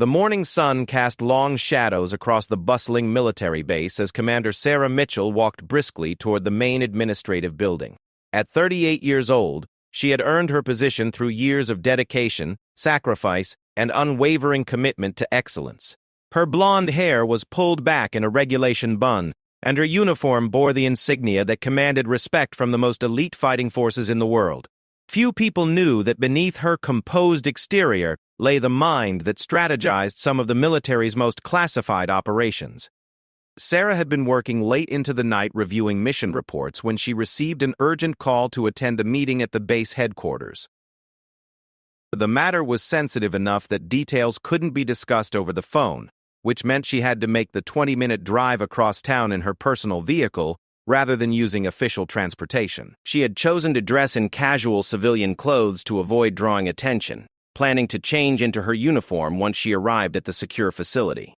The morning sun cast long shadows across the bustling military base as Commander Sarah Mitchell walked briskly toward the main administrative building. At 38 years old, she had earned her position through years of dedication, sacrifice, and unwavering commitment to excellence. Her blonde hair was pulled back in a regulation bun, and her uniform bore the insignia that commanded respect from the most elite fighting forces in the world. Few people knew that beneath her composed exterior lay the mind that strategized some of the military's most classified operations. Sarah had been working late into the night reviewing mission reports when she received an urgent call to attend a meeting at the base headquarters. The matter was sensitive enough that details couldn't be discussed over the phone, which meant she had to make the 20-minute drive across town in her personal vehicle rather than using official transportation. She had chosen to dress in casual civilian clothes to avoid drawing attention, planning to change into her uniform once she arrived at the secure facility.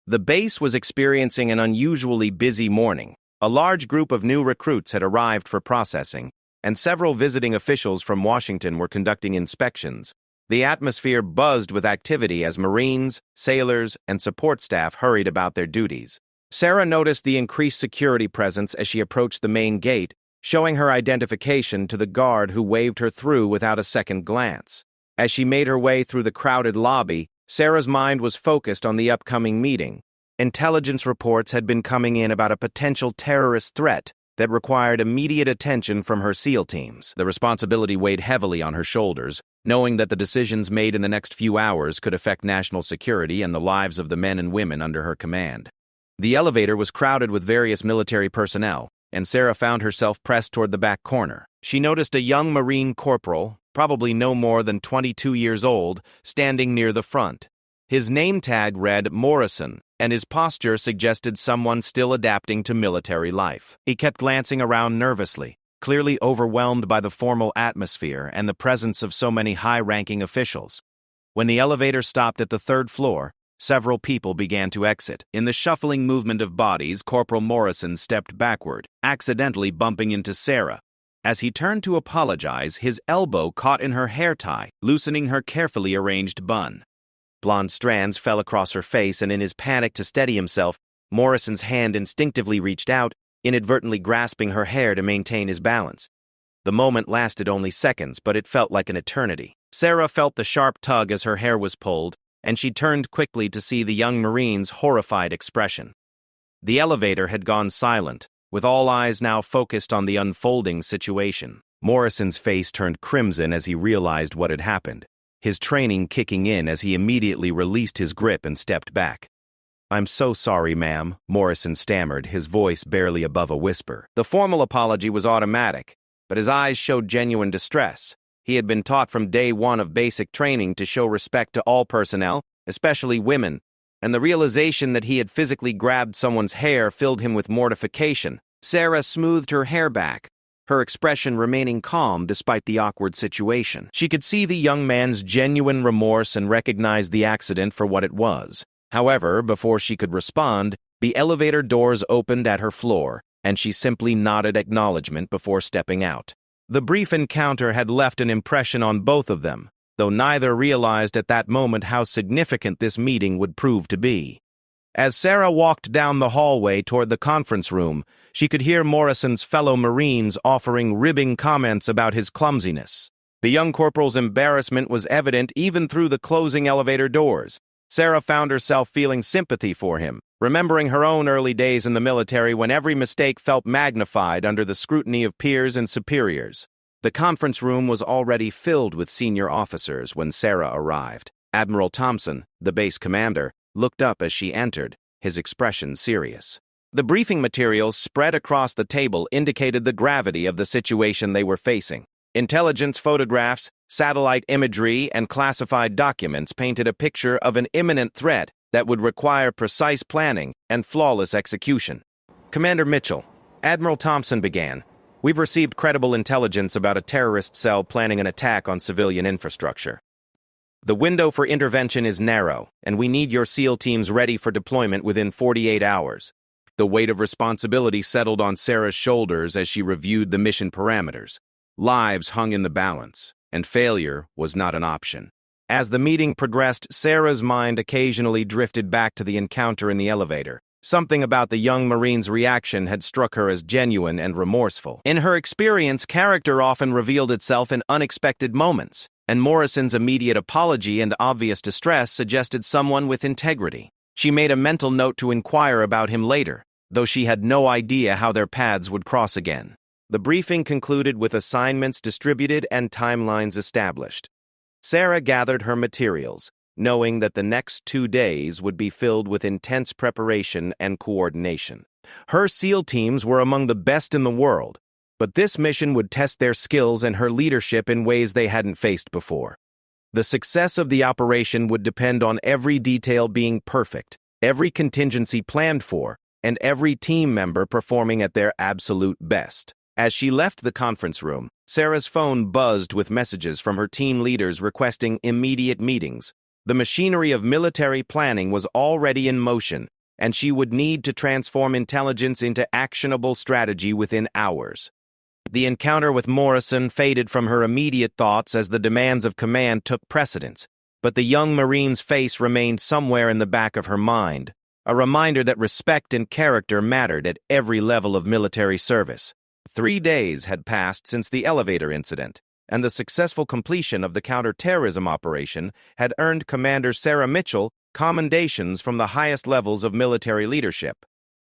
The base was experiencing an unusually busy morning. A large group of new recruits had arrived for processing, and several visiting officials from Washington were conducting inspections. The atmosphere buzzed with activity as Marines, sailors, and support staff hurried about their duties. Sarah noticed the increased security presence as she approached the main gate, showing her identification to the guard who waved her through without a second glance. As she made her way through the crowded lobby, Sarah's mind was focused on the upcoming meeting. Intelligence reports had been coming in about a potential terrorist threat that required immediate attention from her SEAL teams. The responsibility weighed heavily on her shoulders, knowing that the decisions made in the next few hours could affect national security and the lives of the men and women under her command. The elevator was crowded with various military personnel, and Sarah found herself pressed toward the back corner. She noticed a young Marine corporal, probably no more than 22 years old, standing near the front. His name tag read Morrison, and his posture suggested someone still adapting to military life. He kept glancing around nervously, clearly overwhelmed by the formal atmosphere and the presence of so many high-ranking officials. When the elevator stopped at the third floor, several people began to exit. In the shuffling movement of bodies, Corporal Morrison stepped backward, accidentally bumping into Sarah. As he turned to apologize, his elbow caught in her hair tie, loosening her carefully arranged bun. Blonde strands fell across her face, and in his panic to steady himself, Morrison's hand instinctively reached out, inadvertently grasping her hair to maintain his balance. The moment lasted only seconds, but it felt like an eternity. Sarah felt the sharp tug as her hair was pulled, and she turned quickly to see the young Marine's horrified expression. The elevator had gone silent, with all eyes now focused on the unfolding situation. Morrison's face turned crimson as he realized what had happened, his training kicking in as he immediately released his grip and stepped back. "I'm so sorry, ma'am," Morrison stammered, his voice barely above a whisper. The formal apology was automatic, but his eyes showed genuine distress. He had been taught from day one of basic training to show respect to all personnel, especially women, and the realization that he had physically grabbed someone's hair filled him with mortification. Sarah smoothed her hair back, her expression remaining calm despite the awkward situation. She could see the young man's genuine remorse and recognized the accident for what it was. However, before she could respond, the elevator doors opened at her floor, and she simply nodded acknowledgement before stepping out. The brief encounter had left an impression on both of them, though neither realized at that moment how significant this meeting would prove to be. As Sarah walked down the hallway toward the conference room, she could hear Morrison's fellow Marines offering ribbing comments about his clumsiness. The young corporal's embarrassment was evident even through the closing elevator doors. Sarah found herself feeling sympathy for him, remembering her own early days in the military when every mistake felt magnified under the scrutiny of peers and superiors. The conference room was already filled with senior officers when Sarah arrived. Admiral Thompson, the base commander, looked up as she entered, his expression serious. The briefing materials spread across the table indicated the gravity of the situation they were facing. Intelligence photographs, satellite imagery, and classified documents painted a picture of an imminent threat that would require precise planning and flawless execution. "Commander Mitchell," Admiral Thompson began, "we've received credible intelligence about a terrorist cell planning an attack on civilian infrastructure. The window for intervention is narrow, and we need your SEAL teams ready for deployment within 48 hours. The weight of responsibility settled on Sarah's shoulders as she reviewed the mission parameters. Lives hung in the balance, and failure was not an option. As the meeting progressed, Sarah's mind occasionally drifted back to the encounter in the elevator. Something about the young Marine's reaction had struck her as genuine and remorseful. In her experience, character often revealed itself in unexpected moments, and Morrison's immediate apology and obvious distress suggested someone with integrity. She made a mental note to inquire about him later, though she had no idea how their paths would cross again. The briefing concluded with assignments distributed and timelines established. Sarah gathered her materials, knowing that the next 2 days would be filled with intense preparation and coordination. Her SEAL teams were among the best in the world, but this mission would test their skills and her leadership in ways they hadn't faced before. The success of the operation would depend on every detail being perfect, every contingency planned for, and every team member performing at their absolute best. As she left the conference room, Sarah's phone buzzed with messages from her team leaders requesting immediate meetings. The machinery of military planning was already in motion, and she would need to transform intelligence into actionable strategy within hours. The encounter with Morrison faded from her immediate thoughts as the demands of command took precedence, but the young Marine's face remained somewhere in the back of her mind, a reminder that respect and character mattered at every level of military service. 3 days had passed since the elevator incident, and the successful completion of the counterterrorism operation had earned Commander Sarah Mitchell commendations from the highest levels of military leadership.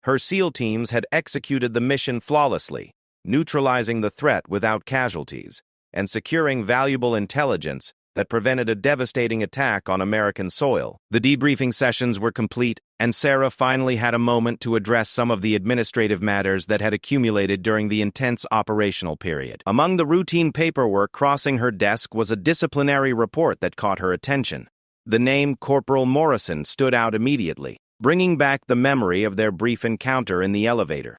Her SEAL teams had executed the mission flawlessly, neutralizing the threat without casualties, and securing valuable intelligence that prevented a devastating attack on American soil. The debriefing sessions were complete, and Sarah finally had a moment to address some of the administrative matters that had accumulated during the intense operational period. Among the routine paperwork crossing her desk was a disciplinary report that caught her attention. The name Corporal Morrison stood out immediately, bringing back the memory of their brief encounter in the elevator.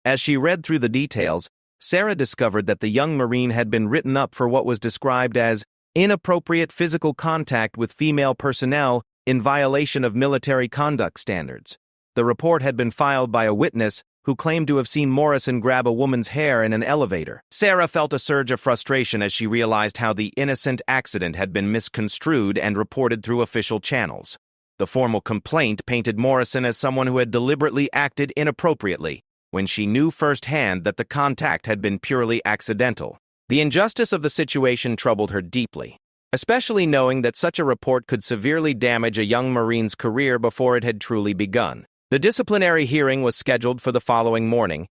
As she read through the details, Sarah discovered that the young Marine had been written up for what was described as inappropriate physical contact with female personnel in violation of military conduct standards. The report had been filed by a witness who claimed to have seen Morrison grab a woman's hair in an elevator. Sarah felt a surge of frustration as she realized how the innocent accident had been misconstrued and reported through official channels. The formal complaint painted Morrison as someone who had deliberately acted inappropriately, when she knew firsthand that the contact had been purely accidental. The injustice of the situation troubled her deeply, especially knowing that such a report could severely damage a young Marine's career before it had truly begun. The disciplinary hearing was scheduled for the following morning,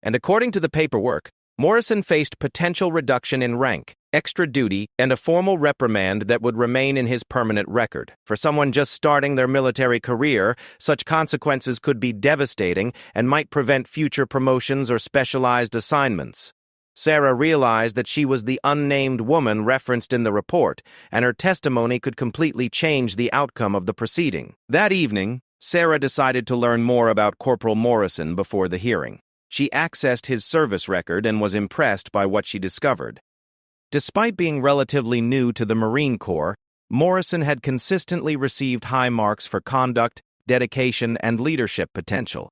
and according to the paperwork, Morrison faced potential reduction in rank, extra duty, and a formal reprimand that would remain in his permanent record. For someone just starting their military career, such consequences could be devastating and might prevent future promotions or specialized assignments. Sarah realized that she was the unnamed woman referenced in the report, and her testimony could completely change the outcome of the proceeding. That evening, Sarah decided to learn more about Corporal Morrison before the hearing. She accessed his service record and was impressed by what she discovered. Despite being relatively new to the Marine Corps, Morrison had consistently received high marks for conduct, dedication, and leadership potential.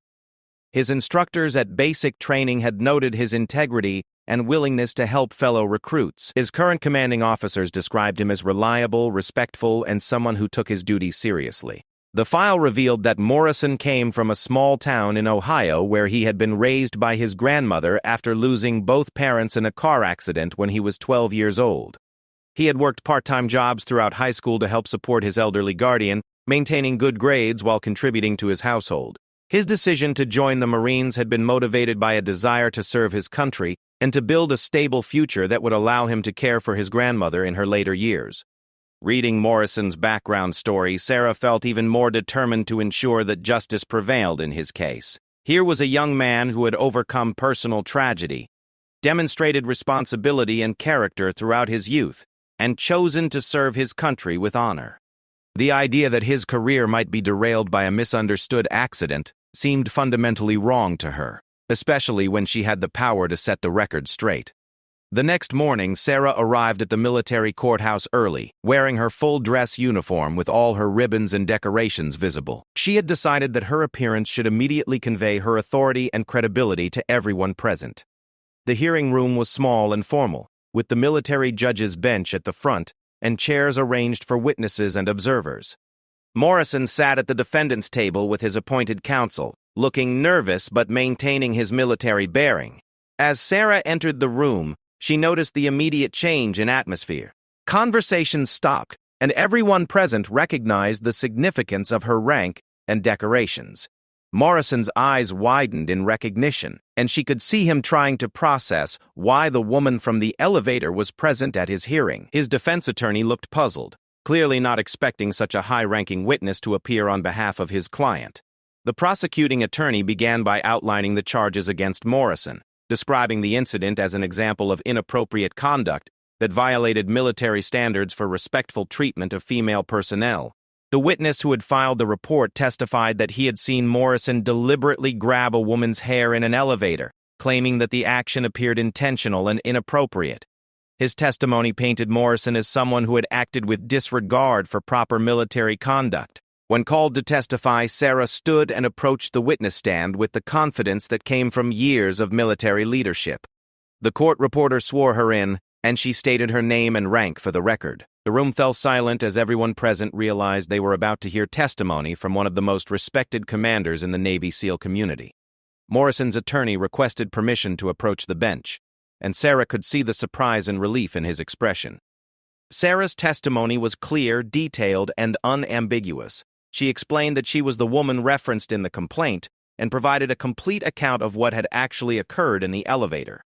His instructors at basic training had noted his integrity and willingness to help fellow recruits. His current commanding officers described him as reliable, respectful, and someone who took his duties seriously. The file revealed that Morrison came from a small town in Ohio where he had been raised by his grandmother after losing both parents in a car accident when he was 12 years old. He had worked part-time jobs throughout high school to help support his elderly guardian, maintaining good grades while contributing to his household. His decision to join the Marines had been motivated by a desire to serve his country and to build a stable future that would allow him to care for his grandmother in her later years. Reading Morrison's background story, Sarah felt even more determined to ensure that justice prevailed in his case. Here was a young man who had overcome personal tragedy, demonstrated responsibility and character throughout his youth, and chosen to serve his country with honor. The idea that his career might be derailed by a misunderstood accident seemed fundamentally wrong to her, especially when she had the power to set the record straight. The next morning, Sarah arrived at the military courthouse early, wearing her full-dress uniform with all her ribbons and decorations visible. She had decided that her appearance should immediately convey her authority and credibility to everyone present. The hearing room was small and formal, with the military judge's bench at the front and chairs arranged for witnesses and observers. Morrison sat at the defendant's table with his appointed counsel, looking nervous but maintaining his military bearing. As Sarah entered the room, she noticed the immediate change in atmosphere. Conversation stopped, and everyone present recognized the significance of her rank and decorations. Morrison's eyes widened in recognition, and she could see him trying to process why the woman from the elevator was present at his hearing. His defense attorney looked puzzled, clearly not expecting such a high-ranking witness to appear on behalf of his client. The prosecuting attorney began by outlining the charges against Morrison, describing the incident as an example of inappropriate conduct that violated military standards for respectful treatment of female personnel. The witness who had filed the report testified that he had seen Morrison deliberately grab a woman's hair in an elevator, claiming that the action appeared intentional and inappropriate. His testimony painted Morrison as someone who had acted with disregard for proper military conduct. When called to testify, Sarah stood and approached the witness stand with the confidence that came from years of military leadership. The court reporter swore her in, and she stated her name and rank for the record. The room fell silent as everyone present realized they were about to hear testimony from one of the most respected commanders in the Navy SEAL community. Morrison's attorney requested permission to approach the bench, and Sarah could see the surprise and relief in his expression. Sarah's testimony was clear, detailed, and unambiguous. She explained that she was the woman referenced in the complaint and provided a complete account of what had actually occurred in the elevator.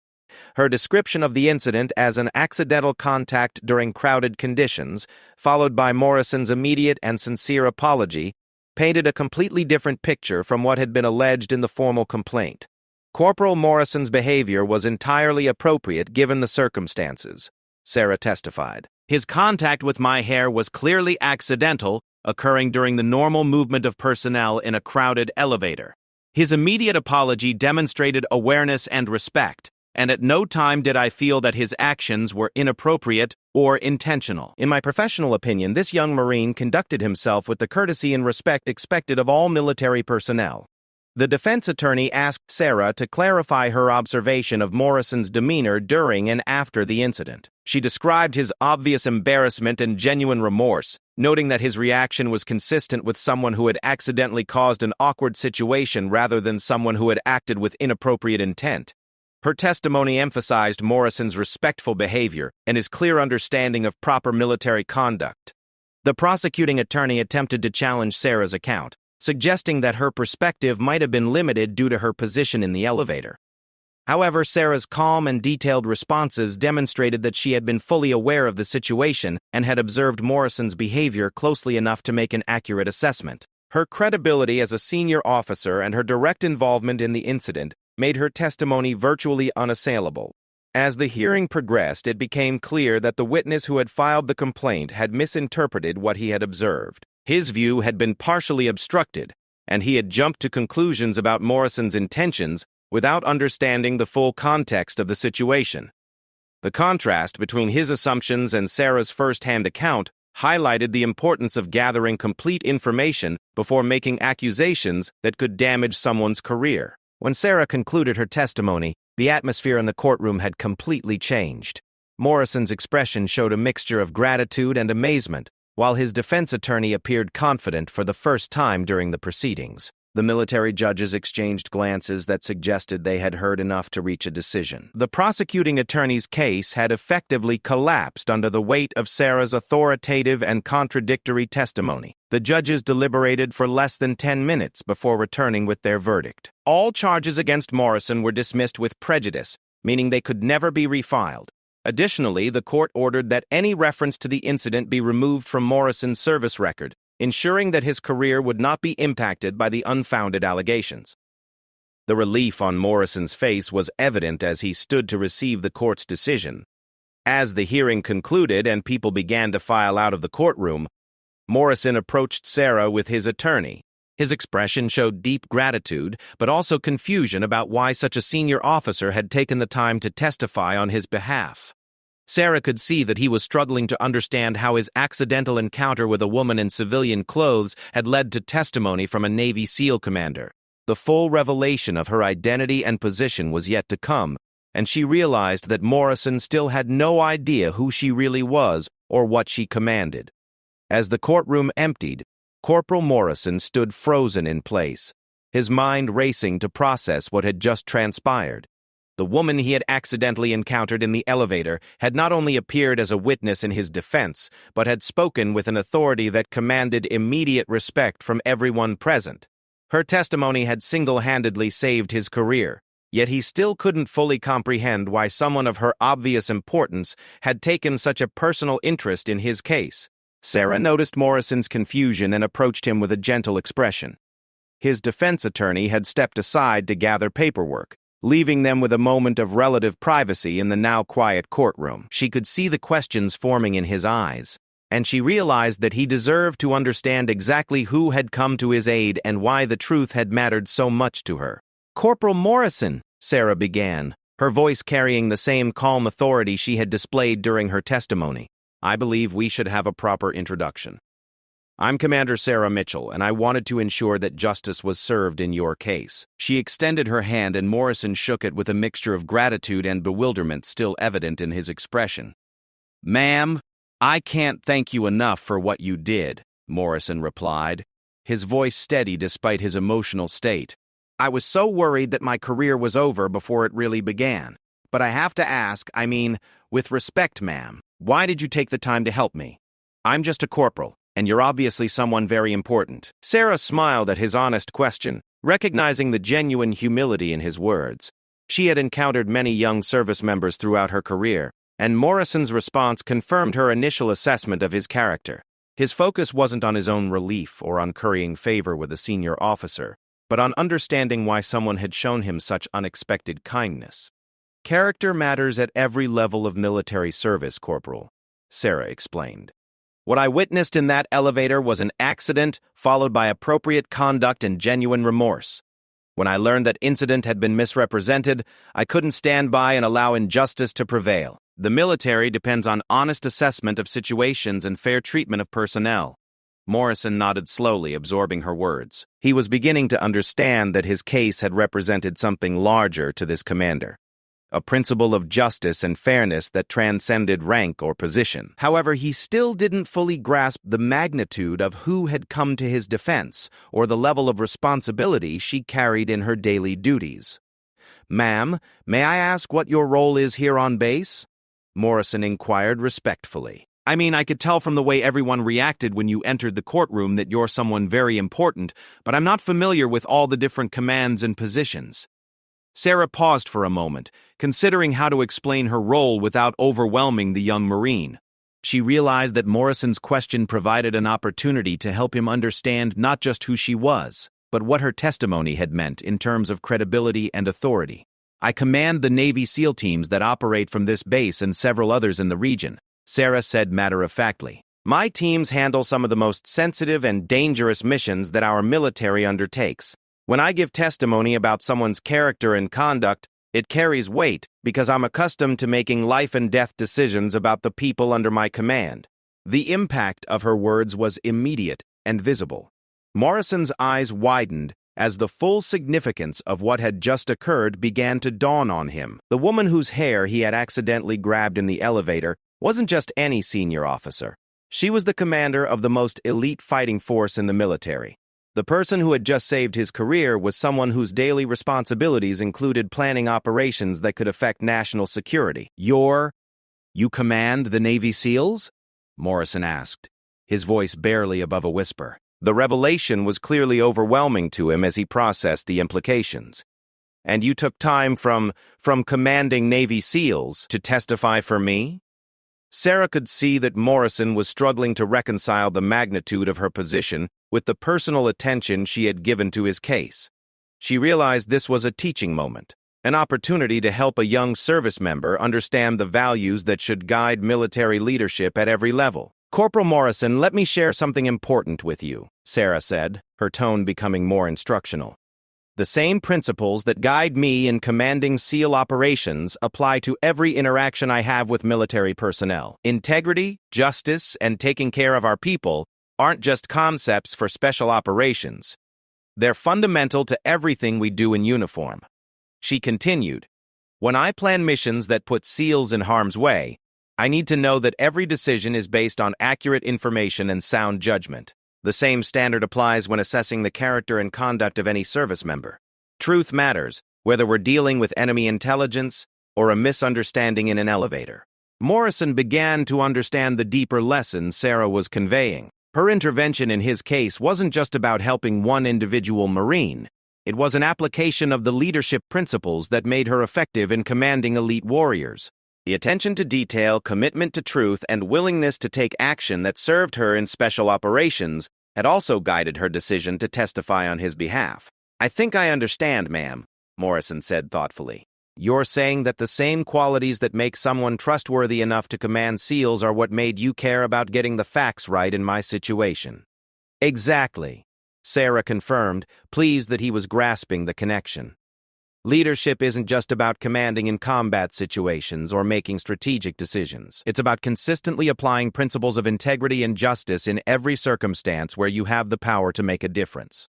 Her description of the incident as an accidental contact during crowded conditions, followed by Morrison's immediate and sincere apology, painted a completely different picture from what had been alleged in the formal complaint. Corporal Morrison's behavior was entirely appropriate given the circumstances, Sarah testified. His contact with my hair was clearly accidental, occurring during the normal movement of personnel in a crowded elevator. His immediate apology demonstrated awareness and respect, and at no time did I feel that his actions were inappropriate or intentional. In my professional opinion, this young Marine conducted himself with the courtesy and respect expected of all military personnel. The defense attorney asked Sarah to clarify her observation of Morrison's demeanor during and after the incident. She described his obvious embarrassment and genuine remorse, noting that his reaction was consistent with someone who had accidentally caused an awkward situation rather than someone who had acted with inappropriate intent. Her testimony emphasized Morrison's respectful behavior and his clear understanding of proper military conduct. The prosecuting attorney attempted to challenge Sarah's account, suggesting that her perspective might have been limited due to her position in the elevator. However, Sarah's calm and detailed responses demonstrated that she had been fully aware of the situation and had observed Morrison's behavior closely enough to make an accurate assessment. Her credibility as a senior officer and her direct involvement in the incident made her testimony virtually unassailable. As the hearing progressed, it became clear that the witness who had filed the complaint had misinterpreted what he had observed. His view had been partially obstructed, and he had jumped to conclusions about Morrison's intentions without understanding the full context of the situation. The contrast between his assumptions and Sarah's first-hand account highlighted the importance of gathering complete information before making accusations that could damage someone's career. When Sarah concluded her testimony, the atmosphere in the courtroom had completely changed. Morrison's expression showed a mixture of gratitude and amazement, while his defense attorney appeared confident for the first time during the proceedings. The military judges exchanged glances that suggested they had heard enough to reach a decision. The prosecuting attorney's case had effectively collapsed under the weight of Sarah's authoritative and contradictory testimony. The judges deliberated for less than 10 minutes before returning with their verdict. All charges against Morrison were dismissed with prejudice, meaning they could never be refiled. Additionally, the court ordered that any reference to the incident be removed from Morrison's service record, ensuring that his career would not be impacted by the unfounded allegations. The relief on Morrison's face was evident as he stood to receive the court's decision. As the hearing concluded and people began to file out of the courtroom, Morrison approached Sarah with his attorney. His expression showed deep gratitude, but also confusion about why such a senior officer had taken the time to testify on his behalf. Sarah could see that he was struggling to understand how his accidental encounter with a woman in civilian clothes had led to testimony from a Navy SEAL commander. The full revelation of her identity and position was yet to come, and she realized that Morrison still had no idea who she really was or what she commanded. As the courtroom emptied, Corporal Morrison stood frozen in place, his mind racing to process what had just transpired. The woman he had accidentally encountered in the elevator had not only appeared as a witness in his defense, but had spoken with an authority that commanded immediate respect from everyone present. Her testimony had single-handedly saved his career, yet he still couldn't fully comprehend why someone of her obvious importance had taken such a personal interest in his case. Sarah noticed Morrison's confusion and approached him with a gentle expression. His defense attorney had stepped aside to gather paperwork, leaving them with a moment of relative privacy in the now quiet courtroom. She could see the questions forming in his eyes, and she realized that he deserved to understand exactly who had come to his aid and why the truth had mattered so much to her. "Corporal Morrison," Sarah began, her voice carrying the same calm authority she had displayed during her testimony. "I believe we should have a proper introduction. I'm Commander Sarah Mitchell, and I wanted to ensure that justice was served in your case." She extended her hand, and Morrison shook it with a mixture of gratitude and bewilderment still evident in his expression. "Ma'am, I can't thank you enough for what you did," Morrison replied, his voice steady despite his emotional state. "I was so worried that my career was over before it really began. But I have to ask, with respect, ma'am, why did you take the time to help me? I'm just a corporal, and you're obviously someone very important." Sarah smiled at his honest question, recognizing the genuine humility in his words. She had encountered many young service members throughout her career, and Morrison's response confirmed her initial assessment of his character. His focus wasn't on his own relief or on currying favor with a senior officer, but on understanding why someone had shown him such unexpected kindness. "Character matters at every level of military service, Corporal," Sarah explained. "What I witnessed in that elevator was an accident followed by appropriate conduct and genuine remorse. When I learned that incident had been misrepresented, I couldn't stand by and allow injustice to prevail. The military depends on honest assessment of situations and fair treatment of personnel." Morrison nodded slowly, absorbing her words. He was beginning to understand that his case had represented something larger to this commander, a principle of justice and fairness that transcended rank or position. However, he still didn't fully grasp the magnitude of who had come to his defense or the level of responsibility she carried in her daily duties. "Ma'am, may I ask what your role is here on base?" Morrison inquired respectfully. I could tell from the way everyone reacted when you entered the courtroom that you're someone very important, but I'm not familiar with all the different commands and positions." Sarah paused for a moment, considering how to explain her role without overwhelming the young Marine. She realized that Morrison's question provided an opportunity to help him understand not just who she was, but what her testimony had meant in terms of credibility and authority. "I command the Navy SEAL teams that operate from this base and several others in the region," Sarah said matter-of-factly. "My teams handle some of the most sensitive and dangerous missions that our military undertakes. When I give testimony about someone's character and conduct, it carries weight because I'm accustomed to making life-and-death decisions about the people under my command." The impact of her words was immediate and visible. Morrison's eyes widened as the full significance of what had just occurred began to dawn on him. The woman whose hair he had accidentally grabbed in the elevator wasn't just any senior officer. She was the commander of the most elite fighting force in the military. The person who had just saved his career was someone whose daily responsibilities included planning operations that could affect national security. You command the Navy SEALs?" Morrison asked, his voice barely above a whisper. The revelation was clearly overwhelming to him as he processed the implications. "And you took time from commanding Navy SEALs to testify for me?" Sarah could see that Morrison was struggling to reconcile the magnitude of her position with the personal attention she had given to his case. She realized this was a teaching moment, an opportunity to help a young service member understand the values that should guide military leadership at every level. "Corporal Morrison, let me share something important with you," Sarah said, her tone becoming more instructional. "The same principles that guide me in commanding SEAL operations apply to every interaction I have with military personnel. Integrity, justice, and taking care of our people aren't just concepts for special operations. They're fundamental to everything we do in uniform." She continued, When I plan missions that put SEALs in harm's way, I need to know that every decision is based on accurate information and sound judgment. The same standard applies when assessing the character and conduct of any service member. Truth matters, whether we're dealing with enemy intelligence or a misunderstanding in an elevator. Morrison began to understand the deeper lesson Sarah was conveying. Her intervention in his case wasn't just about helping one individual Marine. It was an application of the leadership principles that made her effective in commanding elite warriors. The attention to detail, commitment to truth, and willingness to take action that served her in special operations had also guided her decision to testify on his behalf. "I think I understand, ma'am," Morrison said thoughtfully. "You're saying that the same qualities that make someone trustworthy enough to command SEALs are what made you care about getting the facts right in my situation." "Exactly," Sarah confirmed, pleased that he was grasping the connection. Leadership isn't just about commanding in combat situations or making strategic decisions. It's about consistently applying principles of integrity and justice in every circumstance where you have the power to make a difference.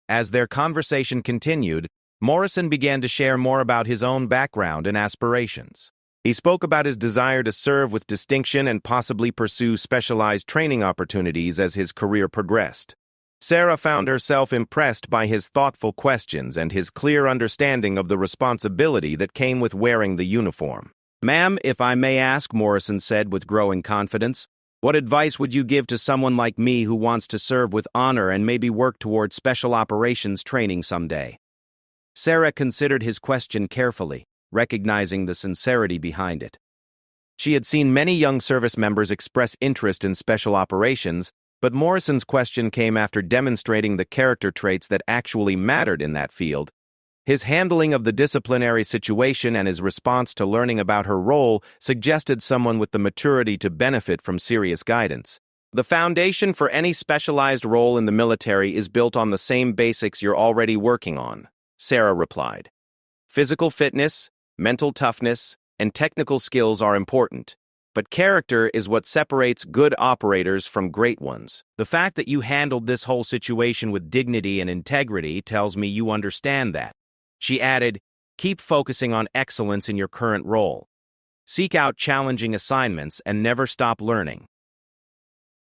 As their conversation continued, Morrison began to share more about his own background and aspirations. He spoke about his desire to serve with distinction and possibly pursue specialized training opportunities as his career progressed. Sarah found herself impressed by his thoughtful questions and his clear understanding of the responsibility that came with wearing the uniform. "Ma'am, if I may ask," Morrison said with growing confidence, "what advice would you give to someone like me who wants to serve with honor and maybe work toward special operations training someday?" Sarah considered his question carefully, recognizing the sincerity behind it. She had seen many young service members express interest in special operations, but Morrison's question came after demonstrating the character traits that actually mattered in that field. His handling of the disciplinary situation and his response to learning about her role suggested someone with the maturity to benefit from serious guidance. "The foundation for any specialized role in the military is built on the same basics you're already working on," Sarah replied. "Physical fitness, mental toughness, and technical skills are important, but character is what separates good operators from great ones. The fact that you handled this whole situation with dignity and integrity tells me you understand that." She added, "Keep focusing on excellence in your current role. Seek out challenging assignments and never stop learning."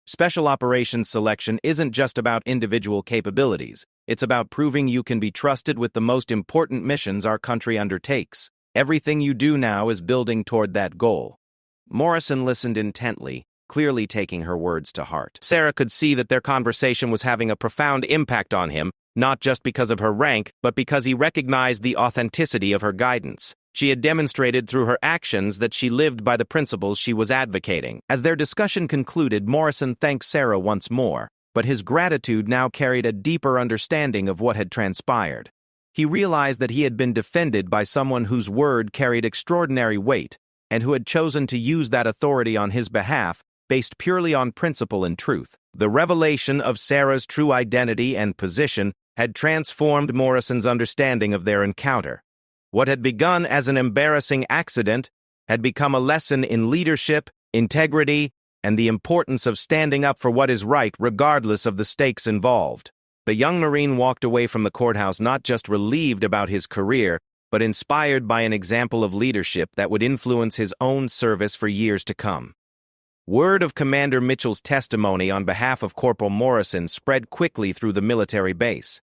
Special operations selection isn't just about individual capabilities. It's about proving you can be trusted with the most important missions our country undertakes. Everything you do now is building toward that goal. Morrison listened intently, clearly taking her words to heart. Sarah could see that their conversation was having a profound impact on him, not just because of her rank, but because he recognized the authenticity of her guidance. She had demonstrated through her actions that she lived by the principles she was advocating. As their discussion concluded, Morrison thanked Sarah once more, but his gratitude now carried a deeper understanding of what had transpired. He realized that he had been defended by someone whose word carried extraordinary weight, and who had chosen to use that authority on his behalf, based purely on principle and truth. The revelation of Sarah's true identity and position had transformed Morrison's understanding of their encounter. What had begun as an embarrassing accident had become a lesson in leadership, integrity, and the importance of standing up for what is right regardless of the stakes involved. The young Marine walked away from the courthouse not just relieved about his career, but inspired by an example of leadership that would influence his own service for years to come. Word of Commander Mitchell's testimony on behalf of Corporal Morrison spread quickly through the military base,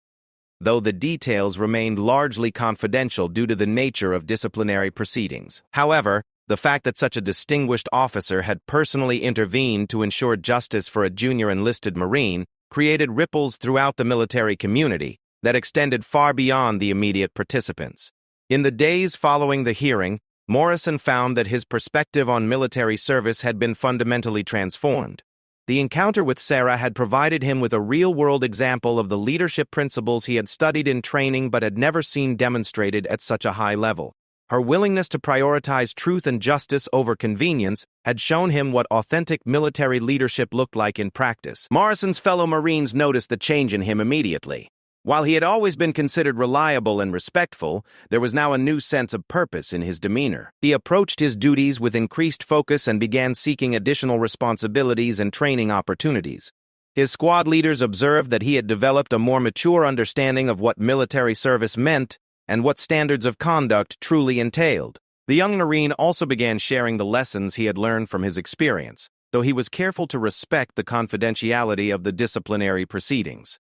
though the details remained largely confidential due to the nature of disciplinary proceedings. However, the fact that such a distinguished officer had personally intervened to ensure justice for a junior enlisted Marine created ripples throughout the military community that extended far beyond the immediate participants. In the days following the hearing, Morrison found that his perspective on military service had been fundamentally transformed. The encounter with Sarah had provided him with a real-world example of the leadership principles he had studied in training but had never seen demonstrated at such a high level. Her willingness to prioritize truth and justice over convenience had shown him what authentic military leadership looked like in practice. Morrison's fellow Marines noticed the change in him immediately. While he had always been considered reliable and respectful, there was now a new sense of purpose in his demeanor. He approached his duties with increased focus and began seeking additional responsibilities and training opportunities. His squad leaders observed that he had developed a more mature understanding of what military service meant and what standards of conduct truly entailed. The young Marine also began sharing the lessons he had learned from his experience, though he was careful to respect the confidentiality of the disciplinary proceedings.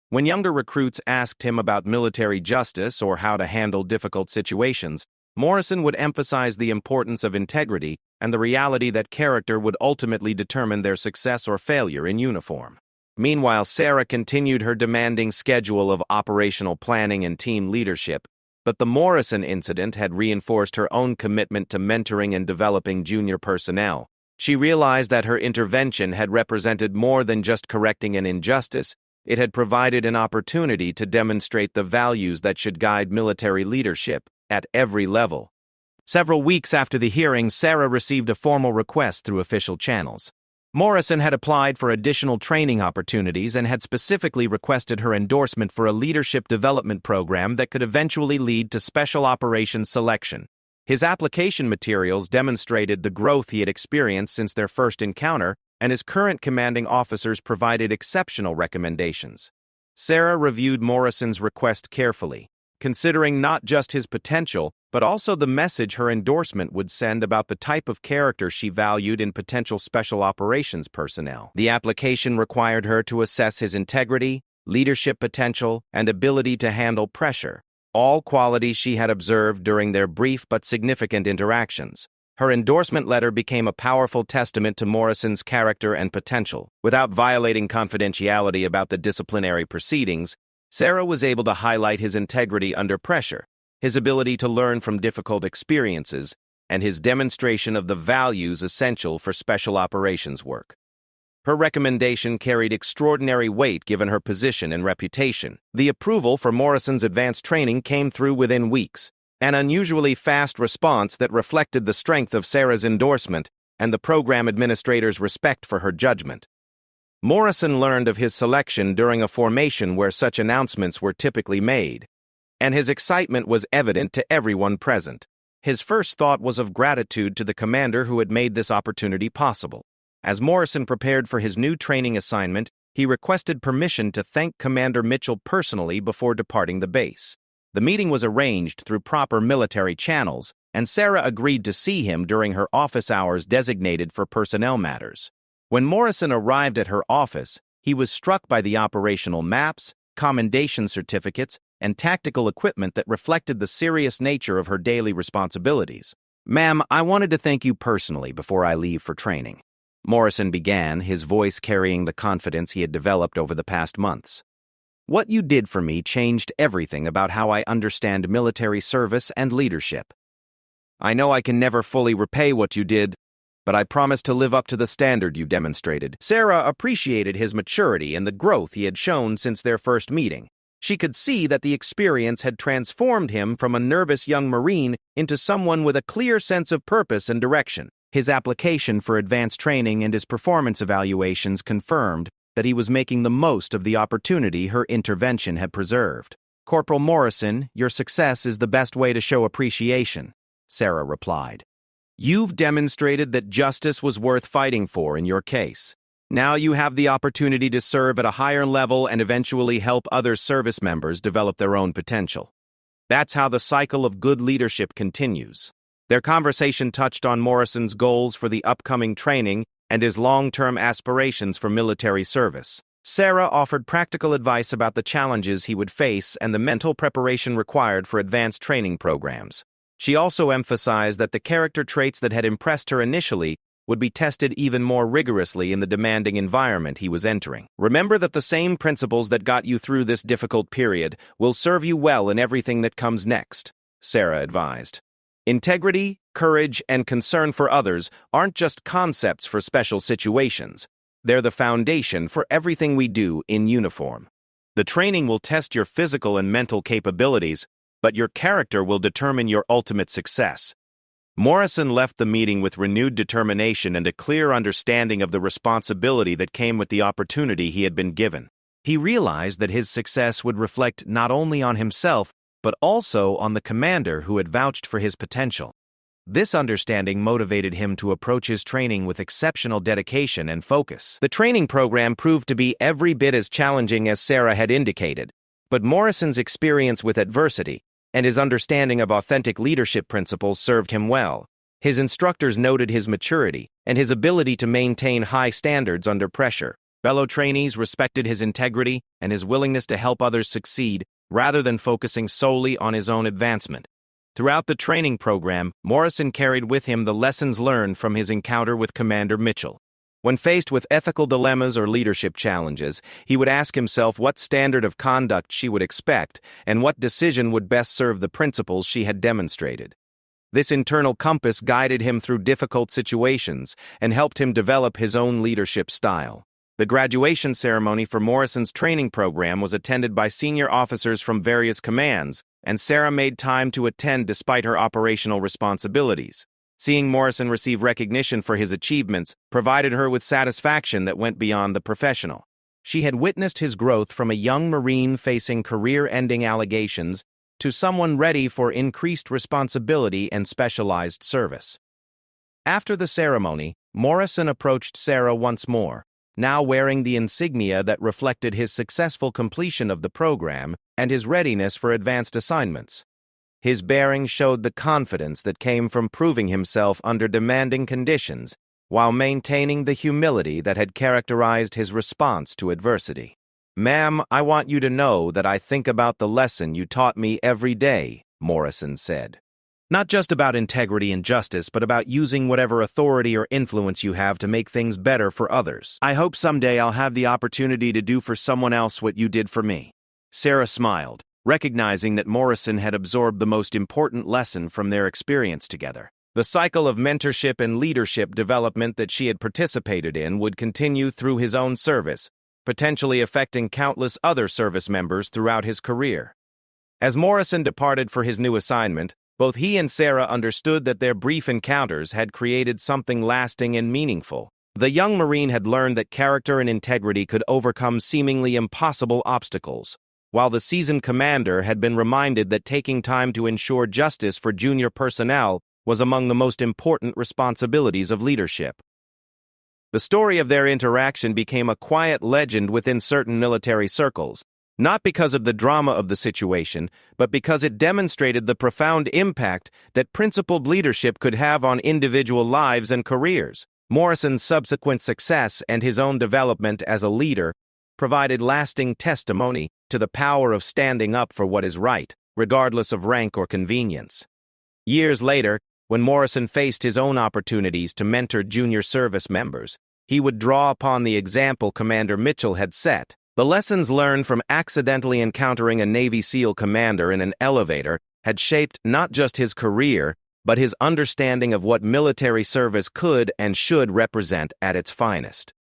When younger recruits asked him about military justice or how to handle difficult situations, Morrison would emphasize the importance of integrity and the reality that character would ultimately determine their success or failure in uniform. Meanwhile, Sarah continued her demanding schedule of operational planning and team leadership, but the Morrison incident had reinforced her own commitment to mentoring and developing junior personnel. She realized that her intervention had represented more than just correcting an injustice. It had provided an opportunity to demonstrate the values that should guide military leadership at every level. Several weeks after the hearing, Sarah received a formal request through official channels. Morrison had applied for additional training opportunities and had specifically requested her endorsement for a leadership development program that could eventually lead to special operations selection. His application materials demonstrated the growth he had experienced since their first encounter, and his current commanding officers provided exceptional recommendations. Sarah reviewed Morrison's request carefully, considering not just his potential, but also the message her endorsement would send about the type of character she valued in potential special operations personnel. The application required her to assess his integrity, leadership potential, and ability to handle pressure, all qualities she had observed during their brief but significant interactions. Her endorsement letter became a powerful testament to Morrison's character and potential. Without violating confidentiality about the disciplinary proceedings, Sarah was able to highlight his integrity under pressure, his ability to learn from difficult experiences, and his demonstration of the values essential for special operations work. Her recommendation carried extraordinary weight given her position and reputation. The approval for Morrison's advanced training came through within weeks, an unusually fast response that reflected the strength of Sarah's endorsement and the program administrator's respect for her judgment. Morrison learned of his selection during a formation where such announcements were typically made, and his excitement was evident to everyone present. His first thought was of gratitude to the commander who had made this opportunity possible. As Morrison prepared for his new training assignment, he requested permission to thank Commander Mitchell personally before departing the base. The meeting was arranged through proper military channels, and Sarah agreed to see him during her office hours designated for personnel matters. When Morrison arrived at her office, he was struck by the operational maps, commendation certificates, and tactical equipment that reflected the serious nature of her daily responsibilities. "Ma'am, I wanted to thank you personally before I leave for training," Morrison began, his voice carrying the confidence he had developed over the past months. "What you did for me changed everything about how I understand military service and leadership. I know I can never fully repay what you did, but I promise to live up to the standard you demonstrated." Sarah appreciated his maturity and the growth he had shown since their first meeting. She could see that the experience had transformed him from a nervous young Marine into someone with a clear sense of purpose and direction. His application for advanced training and his performance evaluations confirmed that he was making the most of the opportunity her intervention had preserved. "Corporal Morrison, your success is the best way to show appreciation," Sarah replied. "You've demonstrated that justice was worth fighting for in your case. Now you have the opportunity to serve at a higher level and eventually help other service members develop their own potential. That's how the cycle of good leadership continues." Their conversation touched on Morrison's goals for the upcoming training and his long-term aspirations for military service. Sarah offered practical advice about the challenges he would face and the mental preparation required for advanced training programs. She also emphasized that the character traits that had impressed her initially would be tested even more rigorously in the demanding environment he was entering. "Remember that the same principles that got you through this difficult period will serve you well in everything that comes next," Sarah advised. "Integrity, courage, and concern for others aren't just concepts for special situations. They're the foundation for everything we do in uniform. The training will test your physical and mental capabilities, but your character will determine your ultimate success." Morrison left the meeting with renewed determination and a clear understanding of the responsibility that came with the opportunity he had been given. He realized that his success would reflect not only on himself, but also on the commander who had vouched for his potential. This understanding motivated him to approach his training with exceptional dedication and focus. The training program proved to be every bit as challenging as Sarah had indicated, but Morrison's experience with adversity, and his understanding of authentic leadership principles served him well. His instructors noted his maturity and his ability to maintain high standards under pressure. Fellow trainees respected his integrity and his willingness to help others succeed rather than focusing solely on his own advancement. Throughout the training program, Morrison carried with him the lessons learned from his encounter with Commander Mitchell. When faced with ethical dilemmas or leadership challenges, he would ask himself what standard of conduct she would expect and what decision would best serve the principles she had demonstrated. This internal compass guided him through difficult situations and helped him develop his own leadership style. The graduation ceremony for Morrison's training program was attended by senior officers from various commands, and Sarah made time to attend despite her operational responsibilities. Seeing Morrison receive recognition for his achievements provided her with satisfaction that went beyond the professional. She had witnessed his growth from a young Marine facing career-ending allegations to someone ready for increased responsibility and specialized service. After the ceremony, Morrison approached Sarah once more, now wearing the insignia that reflected his successful completion of the program and his readiness for advanced assignments. His bearing showed the confidence that came from proving himself under demanding conditions, while maintaining the humility that had characterized his response to adversity. "Ma'am, I want you to know that I think about the lesson you taught me every day," Morrison said. "Not just about integrity and justice, but about using whatever authority or influence you have to make things better for others. I hope someday I'll have the opportunity to do for someone else what you did for me." Sarah smiled, recognizing that Morrison had absorbed the most important lesson from their experience together. The cycle of mentorship and leadership development that she had participated in would continue through his own service, potentially affecting countless other service members throughout his career. As Morrison departed for his new assignment, both he and Sarah understood that their brief encounters had created something lasting and meaningful. The young Marine had learned that character and integrity could overcome seemingly impossible obstacles, while the seasoned commander had been reminded that taking time to ensure justice for junior personnel was among the most important responsibilities of leadership. The story of their interaction became a quiet legend within certain military circles, not because of the drama of the situation, but because it demonstrated the profound impact that principled leadership could have on individual lives and careers. Morrison's subsequent success and his own development as a leader provided lasting testimony to the power of standing up for what is right, regardless of rank or convenience. Years later, when Morrison faced his own opportunities to mentor junior service members, he would draw upon the example Commander Mitchell had set. The lessons learned from accidentally encountering a Navy SEAL commander in an elevator had shaped not just his career, but his understanding of what military service could and should represent at its finest.